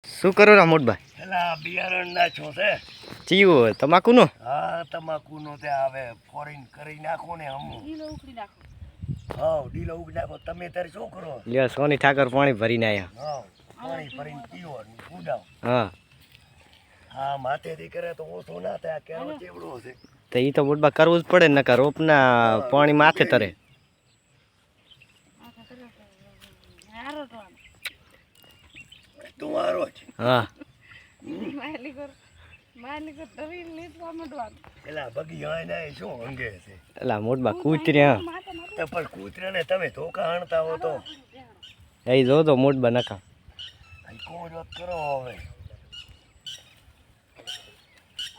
શું કરો રામોદભાઈ? એલા બિયારણ નાખ્યો છે. ચીવો તમાકુનો? હા તમાકુનો તે આવે ફોરીન કરી નાખો ને હમું ડીલો ઉખડી નાખો. હા ડીલો ઉખડી નાખો. તમે તારે શું કરો? લ્યો સોની ઠાકર પાણી ભરીને આયા. હા પાણી ભરીને પીવો ને ઉડાવ. હા હા માથેથી કરે તો ઓછો ના થાય. આ કેરો ચેવડો છે તો ઈ તો મોટબા કરવું જ પડે, નકર રોપના પાણી માથે તરે. તમારો જ. હા એલા બગી આને શું અંગે છે? એલા મોટબા કૂતર્યા તો પણ કૂતરાને તમે ધોકા હણતા હો તો એ જો તો મોટબા નખા. કોણ વાત કરો હવે?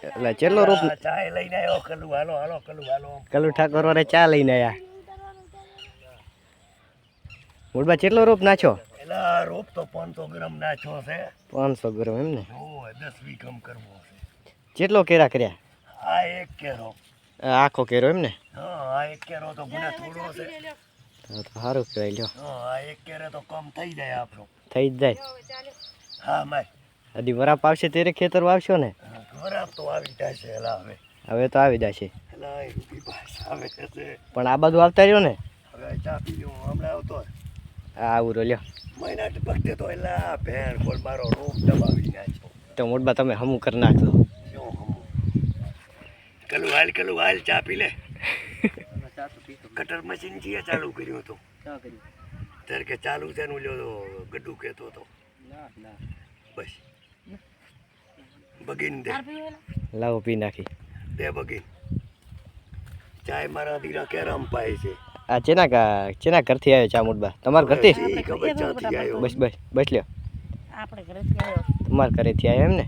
એટલે ચેલો રોપ ચાય લઈને આવ્યો. કલું હાલો હાલો કલું હાલો. કલુ ઠાકોર વાળે ચા લઈને આયા. મોટબા ચેટલો રોપ નાખ્યો? એલા રોપ તો 500 ગ્રામ નાખ્યો છે. 500 ગ્રામ એમ ને? ઓય 10 વીઘમ કરવો છે. ચેટલો કેરા કર્યા? આ એક કેરો. આખો કેરો એમ ને? હા આ એક કેરો તો ગુને થોડો છે. તો સારું કહેવાય. લ્યો હા આ એક કેરે તો કમ થઈ જાય આપણો. થઈ જ જાય. હા માય હજી વરાપ આવશે ત્યારે ખેતર વાવશો ને? વરાપ તો આવી જાય છે. એલા હવે તો આવી જશે. એલા એ રૂપી પાસ આવે છે. પણ આ બધું આવતા રહ્યો ને? હવે ચા પી લઉં હમણાં આવતો. આવું રોલ્યો મહિના વખતે તો એલા ભેણ કોલ મારો રોપ દબાવી નાખ્યો. તો મોટબા તમે હમું કરી નાખજો. શું હમું? કલું હાલ ચા પી લે. કટર મશીન છે ચાલુ કર્યું હતું. ત્યારે કે ચાલુ છે ને લ્યો ગડ્ડું કહેતો હતો. બસ બગીન દે. લાવો પી નાખી. દે બગીન. ચાય મારા દીરા કેરામ પાય છે. આ ચેના ઘરથી આવ્યો ચા મોટબા? તમારા ઘરથી? ખબર ચાથી આવ્યો. બસ લ્યો. આપણે ઘરેથી આવ્યો. તમારા ઘરેથી આવ્યો એમ ને?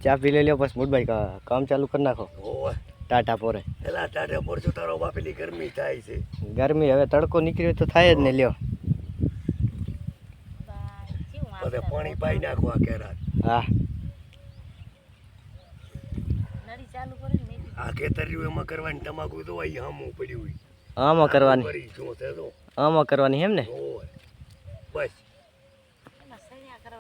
ચા પી લઈ લ્યો પછી મોટભાઈ કામ ચાલુ કરી નાખો. ઓય ટાટા પોરે. એલા ટાટા પર જો તારો બાપેલી ગરમી થાય છે. ગરમી હવે તડકો નીકળ્યો તો થાય જ ને. લ્યો બધે પાણી પાઈ નાખવા કેરા. હા નળી ચાલુ કરીને આ ખેતર્યું એમાં કરવાની તમાકુ તો અહીં હમું પડ્યું હોય. આમાં કરવાની. શું છે તો આમાં કરવાની એમ ને? ઓય બસ